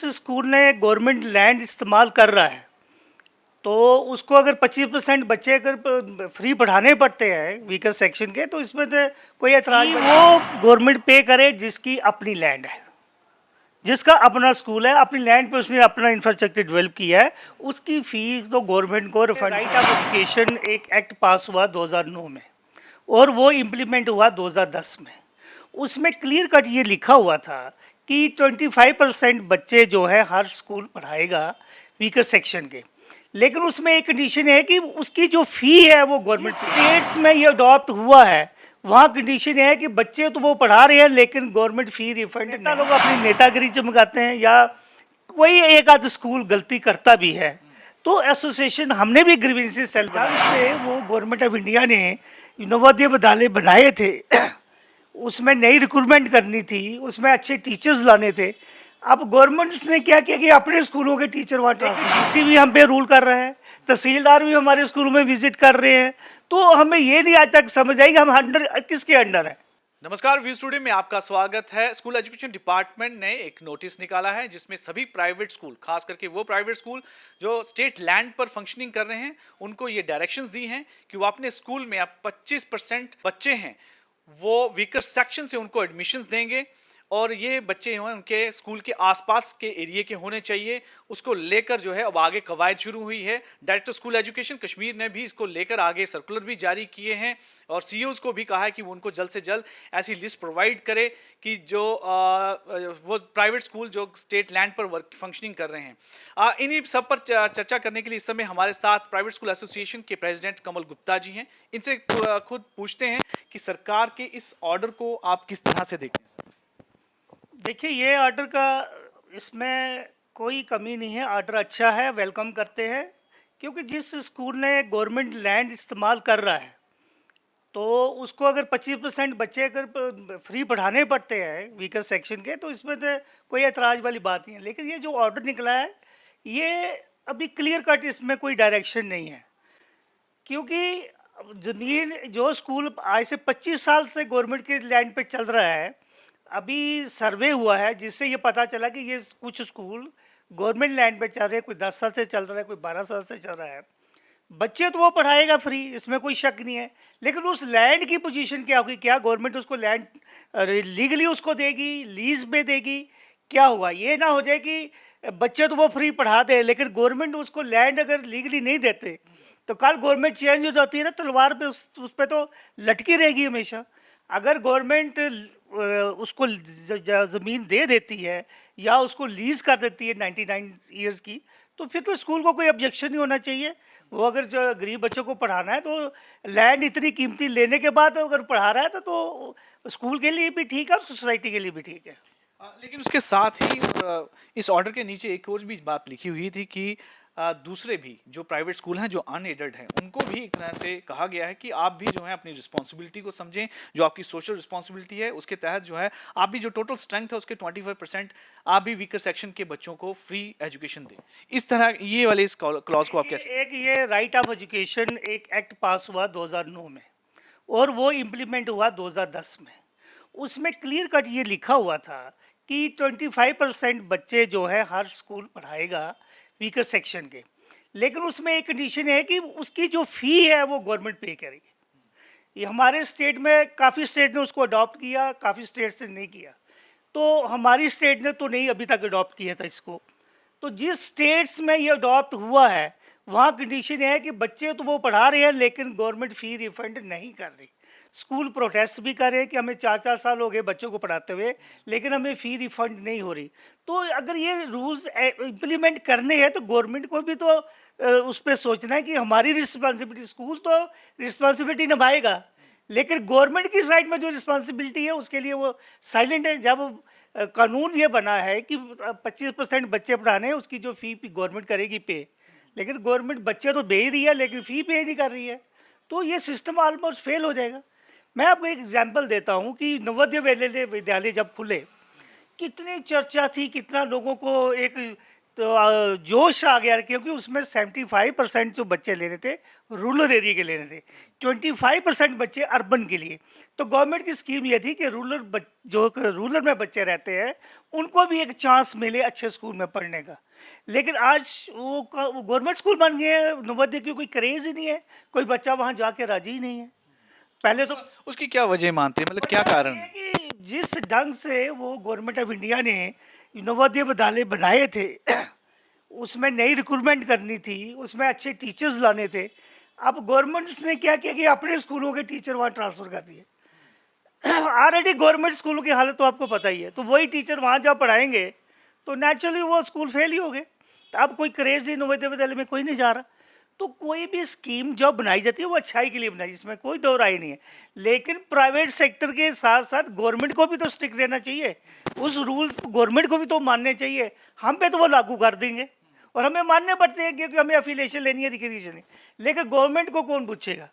जिस स्कूल ने government land इस्तेमाल कर रहा है तो उसको अगर 25% बच्चे अगर फ्री पढ़ाने पड़ते हैं वीकर सेक्शन के, तो इसमें तो कोई एतराज नहीं। वो गवर्नमेंट पे करे जिसकी अपनी लैंड है, जिसका अपना स्कूल है, अपनी लैंड पे उसने अपना इंफ्रास्ट्रक्चर डेवलप किया है, उसकी फीस तो गवर्नमेंट को रिफंड। राइट ऑफ एजुकेशन एक एक्ट पास हुआ 2009 में और वो इम्प्लीमेंट हुआ 2010 में। उसमें क्लियर कट ये लिखा हुआ था कि 25% बच्चे जो है हर स्कूल पढ़ाएगा वीकर सेक्शन के, लेकिन उसमें एक कंडीशन है कि उसकी जो फ़ी है वो गवर्नमेंट। स्टेट्स में ये अडॉप्ट हुआ है, वहाँ कंडीशन है कि बच्चे तो वो पढ़ा रहे हैं लेकिन गवर्नमेंट फ़ी रिफंड। नेता लोग अपनी नेतागिरी चमकाते हैं या कोई एक आध स्कूल गलती करता भी है तो एसोसिएशन, हमने भी ग्रीवेंसेस सेल से वो गवर्नमेंट ऑफ इंडिया ने नवोदय विद्यालय बनाए थे, उसमें नई रिक्रूटमेंट करनी थी, उसमें अच्छे टीचर्स लाने थे। अब गवर्नमेंट्स ने क्या किया कि अपने स्कूलों के टीचर वहाँ डीसी भी हम पे रूल कर रहे हैं, तहसीलदार भी हमारे स्कूलों में विजिट कर रहे हैं, तो हमें ये नहीं आज तक समझ आई कि हम अंडर किसके अंडर है। नमस्कार, व्यू स्टूडियो में आपका स्वागत है। स्कूल एजुकेशन डिपार्टमेंट ने एक नोटिस निकाला है जिसमें सभी प्राइवेट स्कूल, खास करके वो प्राइवेट स्कूल जो स्टेट लैंड पर फंक्शनिंग कर रहे हैं, उनको ये डायरेक्शंस दी हैं कि वो अपने स्कूल में अब 25% बच्चे हैं वो वीकर सेक्शन से उनको एडमिशन्स देंगे और ये बच्चे हैं उनके स्कूल के आसपास के एरिया के होने चाहिए। उसको लेकर जो है अब आगे कवायद शुरू हुई है। डायरेक्टर स्कूल एजुकेशन कश्मीर ने भी इसको लेकर आगे सर्कुलर भी जारी किए हैं और सीईओज को भी कहा है कि वो उनको जल्द से जल्द ऐसी लिस्ट प्रोवाइड करे कि जो वो प्राइवेट स्कूल जो स्टेट लैंड पर वर्क फंक्शनिंग कर रहे हैं। इन्हीं सब पर चर्चा करने के लिए इस समय हमारे साथ प्राइवेट स्कूल एसोसिएशन के प्रेसिडेंट कमल गुप्ता जी हैं। इनसे खुद पूछते हैं कि सरकार के इस ऑर्डर को आप किस तरह से देखते हैं। देखिए, ये ऑर्डर का इसमें कोई कमी नहीं है, ऑर्डर अच्छा है, वेलकम करते हैं, क्योंकि जिस स्कूल ने गवर्नमेंट लैंड इस्तेमाल कर रहा है तो उसको अगर 25% बच्चे अगर फ्री पढ़ाने पड़ते हैं वीकर सेक्शन के, तो इसमें तो कोई एतराज़ वाली बात नहीं है। लेकिन ये जो ऑर्डर निकला है ये अभी क्लियर कट, इसमें कोई डायरेक्शन नहीं है, क्योंकि ज़मीन जो स्कूल आज से 25 साल से गवर्नमेंट के लैंड पे चल रहा है, अभी सर्वे हुआ है जिससे ये पता चला कि ये कुछ स्कूल गवर्नमेंट लैंड पे चल रहे हैं, कोई 10 साल से चल रहा है, कोई 12 साल से चल रहा है। बच्चे तो वो पढ़ाएगा फ्री, इसमें कोई शक नहीं है, लेकिन उस लैंड की पोजीशन क्या होगी? क्या गवर्नमेंट उसको लैंड लीगली उसको देगी, लीज पे देगी? क्या होगा? ये ना हो जाए कि बच्चे तो वो फ्री पढ़ा दे लेकिन गवर्नमेंट उसको लैंड अगर लीगली नहीं देते तो कल गवर्नमेंट चेंज हो जाती है ना, तलवार पे उस पर तो लटकी रहेगी हमेशा। अगर गवर्नमेंट उसको ज़मीन दे देती है या उसको लीज़ कर देती है 99 ईयर्स की, तो फिर तो स्कूल को कोई ऑब्जेक्शन नहीं होना चाहिए। वो अगर जो गरीब बच्चों को पढ़ाना है तो लैंड इतनी कीमती लेने के बाद अगर पढ़ा रहा है तो स्कूल के लिए भी ठीक है और सोसाइटी के लिए भी ठीक है। लेकिन उसके साथ ही इस ऑर्डर के नीचे एक और भी बात लिखी हुई थी कि दूसरे भी जो प्राइवेट स्कूल हैं जो अनएडेड हैं उनको भी एक तरह से कहा गया है कि आप भी जो है अपनी रिस्पॉन्सिबिलिटी को समझें, जो आपकी सोशल रिस्पॉन्सिबिलिटी है उसके तहत जो है आप भी जो टोटल स्ट्रेंथ है उसके 25% आप भी वीकर सेक्शन के बच्चों को फ्री एजुकेशन दें। इस तरह ये वाले इस क्लॉज को आप कैसे? एक ये राइट ऑफ एजुकेशन एक एक्ट पास हुआ 2009 में और वो इम्प्लीमेंट हुआ 2010 में। उसमें क्लियर कट ये लिखा हुआ था कि 25% बच्चे जो है हर स्कूल पढ़ाएगा वीकर सेक्शन के, लेकिन उसमें एक कंडीशन है कि उसकी जो फ़ी है वो गवर्नमेंट पे करेगी। ये हमारे स्टेट में काफ़ी स्टेट ने उसको अडॉप्ट किया, काफ़ी स्टेट्स ने नहीं किया, तो हमारी स्टेट ने तो नहीं अभी तक अडॉप्ट किया था इसको। तो जिस स्टेट्स में ये अडॉप्ट हुआ है वहाँ कंडीशन है कि बच्चे तो वो पढ़ा रहे हैं लेकिन गवर्नमेंट फ़ी रिफंड नहीं कर रही। स्कूल प्रोटेस्ट भी कर रहे हैं कि हमें 4-4 साल हो गए बच्चों को पढ़ाते हुए लेकिन हमें फ़ी रिफंड नहीं हो रही। तो अगर ये रूल्स इम्प्लीमेंट करने हैं तो गवर्नमेंट को भी तो उस पर सोचना है कि हमारी रिस्पॉन्सिबिलिटी, स्कूल तो रिस्पॉन्सिबिलिटी निभाएगा लेकिन गवर्नमेंट की साइड में जो रिस्पॉन्सिबिलिटी है उसके लिए वो साइलेंट है। जब कानून ये बना है कि 25% बच्चे पढ़ाने हैं, उसकी जो फ़ी गवर्नमेंट करेगी पे, लेकिन गवर्नमेंट बच्चे तो दे ही रही है लेकिन फ़ी पे नहीं कर रही है, तो ये सिस्टम ऑलमोस्ट फेल हो जाएगा। मैं आपको एक एग्जांपल देता हूँ कि नवोदय विद्यालय जब खुले कितनी चर्चा थी, कितना लोगों को एक तो जोश आ गया, क्योंकि उसमें 75% जो बच्चे लेने थे रूरल एरिया के लेने थे, 25% बच्चे अर्बन के लिए। तो गवर्नमेंट की स्कीम ये थी कि जो रूरल में बच्चे रहते हैं उनको भी एक चांस मिले अच्छे स्कूल में पढ़ने का। लेकिन आज वो गवर्नमेंट स्कूल बन गए हैं, नवोदय की कोई क्रेज़ ही नहीं है, कोई बच्चा वहाँ जाके राजी ही नहीं है। पहले तो उसकी क्या वजह मानते हैं, मतलब क्या कारण? ये कि जिस ढंग से वो गवर्नमेंट ऑफ इंडिया ने नवोदय विद्यालय बनाए थे उसमें नई रिक्रूटमेंट करनी थी, उसमें अच्छे टीचर्स लाने थे। अब गवर्नमेंट्स ने क्या किया कि अपने स्कूलों के टीचर वहाँ ट्रांसफ़र कर दिए। ऑलरेडी गवर्नमेंट स्कूलों की हालत तो आपको पता ही है, तो वही टीचर वहाँ जब पढ़ाएंगे तो नेचुरली वो स्कूल फेल ही हो गए। तो अब कोई क्रेज़ ही नवोदय विद्यालय में कोई नहीं जा रहा। तो कोई भी स्कीम जो बनाई जाती है वो अच्छाई के लिए बनाई, इसमें कोई दो राय नहीं है। लेकिन प्राइवेट सेक्टर के साथ साथ गवर्नमेंट को भी तो स्ट्रिक्ट रहना चाहिए, उस रूल गवर्नमेंट को भी तो मानने चाहिए। हम पे तो वो लागू कर देंगे और हमें मानने पड़ते हैं क्योंकि हमें अफिलिएशन लेनी है, रिकग्निशन है। लेकिन गवर्नमेंट को कौन पूछेगा?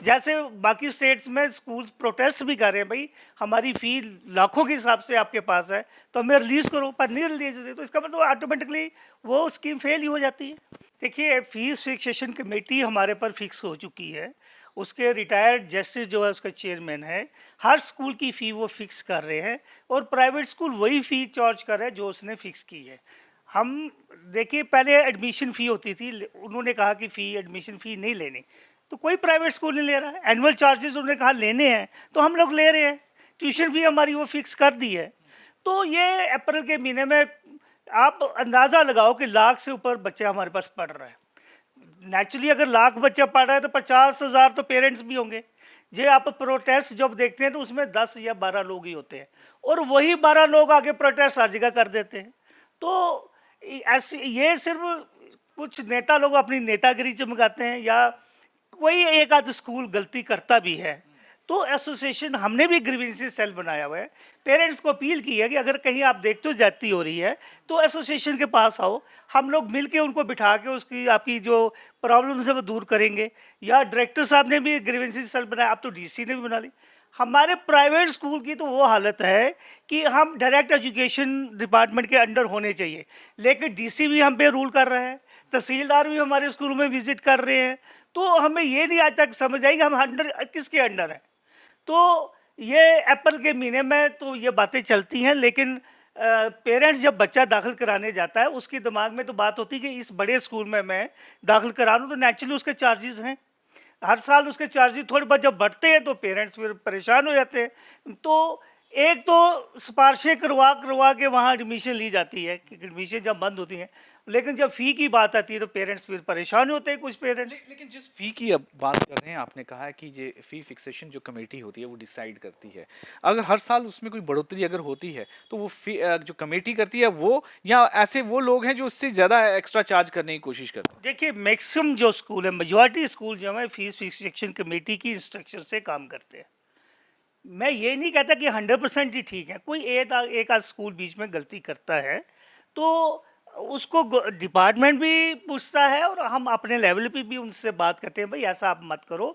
जैसे बाकी स्टेट्स में स्कूल प्रोटेस्ट भी कर रहे हैं, भाई हमारी फ़ी लाखों के हिसाब से आपके पास है तो हमें रिलीज़ करो, पर नहीं रिलीज तो इसका मतलब ऑटोमेटिकली वो स्कीम फेल ही हो जाती है। देखिए, फीस फिक्सेशन कमेटी हमारे पर फिक्स हो चुकी है, उसके रिटायर्ड जस्टिस जो है उसका चेयरमैन है। हर स्कूल की फ़ी वो फिक्स कर रहे हैं और प्राइवेट स्कूल वही फ़ी चार्ज कर रहे हैं जो उसने फिक्स की है। हम देखिए, पहले एडमिशन फ़ी होती थी, उन्होंने कहा कि फ़ी एडमिशन फ़ी नहीं लेनी, तो कोई प्राइवेट स्कूल नहीं ले रहा है। एनुअल चार्जेस उन्होंने कहा लेने हैं तो हम लोग ले रहे हैं। ट्यूशन फ़ी हमारी वो फिक्स कर दी है। तो ये अप्रैल के महीने में आप अंदाज़ा लगाओ कि लाख से ऊपर बच्चे हमारे पास पढ़ रहे हैं। नेचुरली अगर लाख बच्चा पढ़ रहा है तो 50,000 तो पेरेंट्स भी होंगे। जो आप प्रोटेस्ट जब देखते हैं तो उसमें 10 या 12 लोग ही होते हैं और वही 12 लोग आगे प्रोटेस्ट हर जगह कर देते हैं। तो ऐसे ये सिर्फ कुछ नेता लोग अपनी नेतागिरी चमकाते हैं या कोई एक आध स्कूल गलती करता भी है तो एसोसिएशन हमने भी ग्रीवेंसेस सेल बनाया हुआ है। पेरेंट्स को अपील की है कि अगर कहीं आप देखते हो जाती हो रही है तो एसोसिएशन के पास आओ, हम लोग मिलके उनको बिठा के उसकी आपकी जो प्रॉब्लम्स है वो दूर करेंगे। या डायरेक्टर साहब ने भी ग्रीवेंसेस सेल बनाया, अब तो डीसी ने भी बना ली। हमारे प्राइवेट स्कूल की तो वो हालत है कि हम डायरेक्ट एजुकेशन डिपार्टमेंट के अंडर होने चाहिए, लेकिन डीसी भी हम पे रूल कर रहा है, तहसीलदार भी हमारे स्कूलों में विजिट कर रहे हैं। तो हमें ये नहीं आज तक समझ आई कि हम अंडर किसके अंडर हैं। तो ये अप्रैल के महीने में तो ये बातें चलती हैं, लेकिन पेरेंट्स जब बच्चा दाखिल कराने जाता है उसके दिमाग में तो बात होती है कि इस बड़े स्कूल में मैं दाखिल करा लूँ, तो नेचुरली उसके चार्जेस हैं, हर साल उसके चार्जेस थोड़े बहुत जब बढ़ते हैं तो पेरेंट्स फिर परेशान हो जाते हैं। तो एक तो सिफारिशें करवा के वहाँ एडमिशन ली जाती है कि एडमिशन जब बंद होती हैं, लेकिन जब फ़ी की बात आती है तो पेरेंट्स फिर परेशान होते हैं कुछ पेरेंट्स। लेकिन जिस फी की अब बात कर रहे हैं, आपने कहा है कि ये फी फिक्सेशन जो कमेटी होती है वो डिसाइड करती है। अगर हर साल उसमें कोई बढ़ोतरी अगर होती है तो वो फी जो कमेटी करती है वो, या ऐसे वो लोग हैं जो इससे ज़्यादा एक्स्ट्रा चार्ज करने की कोशिश करते हैं? देखिए, मैक्सिमम जो स्कूल है, मेजॉरिटी स्कूल जो है फीस फिक्सेशन कमेटी की इंस्ट्रक्शन से काम करते हैं। मैं ये नहीं कहता कि 100% ही ठीक है, कोई एक आध स्कूल बीच में गलती करता है तो उसको डिपार्टमेंट भी पूछता है और हम अपने लेवल पे भी उनसे बात करते हैं, भाई ऐसा आप मत करो,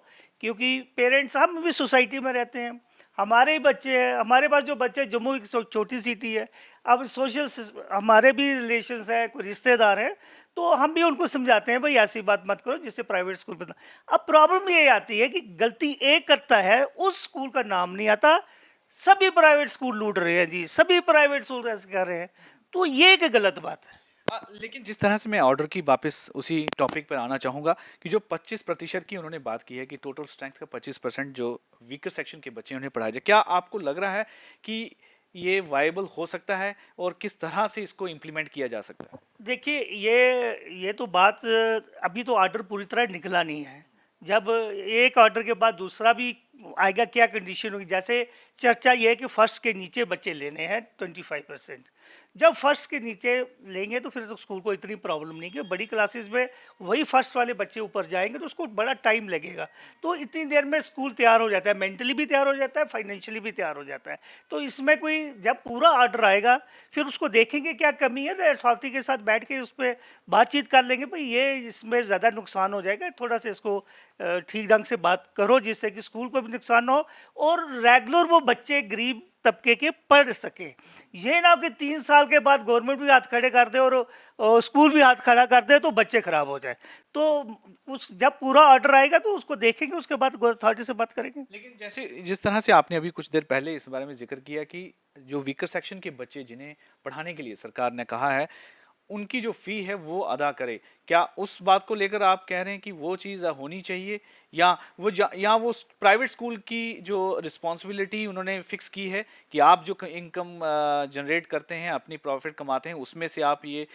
क्योंकि पेरेंट्स हम भी सोसाइटी में रहते हैं, हमारे ही बच्चे हैं। हमारे पास जो बच्चे, जम्मू एक छोटी सिटी है, अब सोशल हमारे भी रिलेशंस हैं, कोई रिश्तेदार हैं, तो हम भी उनको समझाते हैं भाई ऐसी बात मत करो जिससे प्राइवेट स्कूल में। अब प्रॉब्लम ये आती है कि गलती एक करता है, उस स्कूल का नाम नहीं आता, सभी प्राइवेट स्कूल लूट रहे हैं जी, सभी प्राइवेट स्कूल ऐसे कर रहे हैं, तो ये एक गलत बात है। लेकिन जिस तरह से मैं ऑर्डर की वापस उसी टॉपिक पर आना चाहूँगा कि जो 25% की उन्होंने बात की है कि टोटल स्ट्रेंथ का 25% जो वीकर सेक्शन के बच्चे उन्हें पढ़ाया जाए, क्या आपको लग रहा है कि ये वायबल हो सकता है और किस तरह से इसको इम्प्लीमेंट किया जा सकता है? देखिए, ये तो बात अभी तो ऑर्डर पूरी तरह निकला नहीं है। जब एक ऑर्डर के बाद दूसरा भी आएगा, क्या कंडीशन होगी। जैसे चर्चा ये है कि फर्स्ट के नीचे बच्चे लेने हैं 25%। जब फर्स्ट के नीचे लेंगे तो फिर तो स्कूल को इतनी प्रॉब्लम नहीं कि बड़ी क्लासेस में वही फर्स्ट वाले बच्चे ऊपर जाएंगे तो उसको बड़ा टाइम लगेगा। तो इतनी देर में स्कूल तैयार हो जाता है, मेंटली भी तैयार हो जाता है, फाइनेंशियली भी तैयार हो जाता है। तो इसमें कोई जब पूरा ऑर्डर आएगा फिर उसको देखेंगे क्या कमी है, अथॉरिटी के साथ बैठ के उस पर बातचीत कर लेंगे, भाई ये इसमें ज़्यादा नुकसान हो जाएगा, थोड़ा सा इसको ठीक ढंग से बात करो जिससे कि स्कूल को भी नुकसान ना हो और रेगुलर वो बच्चे गरीब तबके के पढ़ सके। ये ना हो कि 3 साल के बाद गवर्नमेंट भी हाथ खड़े कर दे और स्कूल भी हाथ खड़ा कर दे तो बच्चे खराब हो जाए। तो उस जब पूरा ऑर्डर आएगा तो उसको देखेंगे, उसके बाद अथॉरिटी से बात करेंगे। लेकिन जैसे जिस तरह से आपने अभी कुछ देर पहले इस बारे में जिक्र किया कि जो वीकर सेक्शन के बच्चे जिन्हें पढ़ाने के लिए सरकार ने कहा है उनकी जो फी है वो अदा करे, क्या उस बात को लेकर आप कह रहे हैं कि वो चीज़ होनी चाहिए, या या वो प्राइवेट स्कूल की जो रिस्पॉन्सिबिलिटी उन्होंने फिक्स की है कि आप जो इनकम जनरेट करते हैं, अपनी प्रॉफिट कमाते हैं, उसमें से आप ये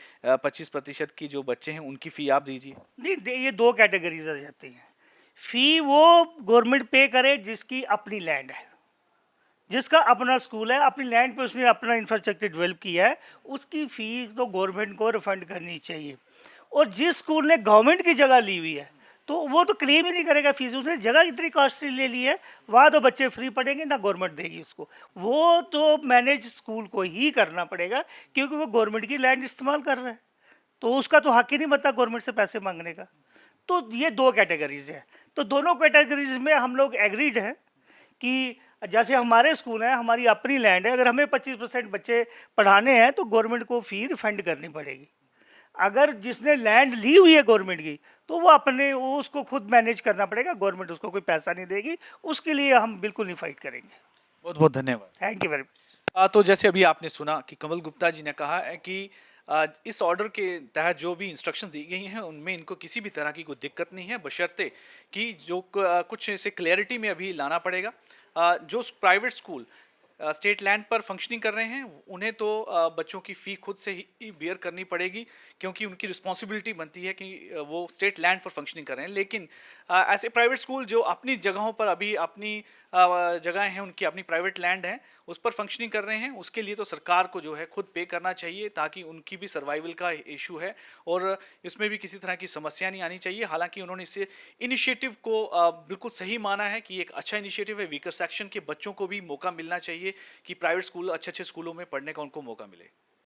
25% की जो बच्चे हैं उनकी फ़ी आप दीजिए? नहीं ये 2 कैटेगरीज आ जाती हैं। फी वो गवर्नमेंट पे करे जिसकी अपनी लैंड है, जिसका अपना स्कूल है, अपनी लैंड पे उसने अपना इंफ्रास्ट्रक्चर डेवलप किया है, उसकी फ़ी तो गवर्नमेंट को रिफंड करनी चाहिए। और जिस स्कूल ने गवर्नमेंट की जगह ली हुई है तो वो तो क्लेम ही नहीं करेगा फीस, उसने जगह इतनी कॉस्टली ले ली है, वहाँ तो बच्चे फ्री पढ़ेंगे ना गवर्नमेंट देगी उसको। वो तो मैनेज स्कूल को ही करना पड़ेगा क्योंकि वो गवर्नमेंट की लैंड इस्तेमाल कर रहा है, तो उसका तो हक ही नहीं बनता गवर्नमेंट से पैसे मांगने का। तो ये 2 कैटेगरीज है। तो दोनों कैटेगरीज में हम लोग एग्रीड हैं कि जैसे हमारे स्कूल हैं, हमारी अपनी लैंड है, अगर हमें 25% बच्चे पढ़ाने हैं तो गवर्नमेंट को फ़ी रिफंड करनी पड़ेगी। अगर जिसने लैंड ली हुई है गवर्नमेंट की तो वो उसको खुद मैनेज करना पड़ेगा, गवर्नमेंट उसको कोई पैसा नहीं देगी, उसके लिए हम बिल्कुल नहीं फाइट करेंगे। बहुत बहुत धन्यवाद। Thank you very much. तो जैसे अभी आपने सुना कि कमल गुप्ता जी ने कहा है कि इस ऑर्डर के तहत जो भी इंस्ट्रक्शंस दी गई हैं उनमें इनको किसी भी तरह की कोई दिक्कत नहीं है, बशर्ते कि जो कुछ इसे क्लैरिटी में अभी लाना पड़ेगा। जो प्राइवेट स्कूल स्टेट लैंड पर फंक्शनिंग कर रहे हैं उन्हें तो बच्चों की फ़ी खुद से ही बियर करनी पड़ेगी, क्योंकि उनकी रिस्पॉन्सिबिलिटी बनती है कि वो स्टेट लैंड पर फंक्शनिंग कर रहे हैं। लेकिन ऐसे प्राइवेट स्कूल जो अपनी जगहों पर अभी अपनी जगह हैं, उनकी अपनी प्राइवेट लैंड है, उस पर फंक्शनिंग कर रहे हैं, उसके लिए तो सरकार को जो है खुद पे करना चाहिए, ताकि उनकी भी सर्वाइवल का इशू है और इसमें भी किसी तरह की समस्या नहीं आनी चाहिए। हालांकि उन्होंने इसे इनिशिएटिव को बिल्कुल सही माना है कि एक अच्छा इनिशिएटिव है। वीकर सेक्शन के बच्चों को भी मौका मिलना चाहिए कि प्राइवेट स्कूल अच्छे अच्छे स्कूलों में पढ़ने का उनको मौका मिले।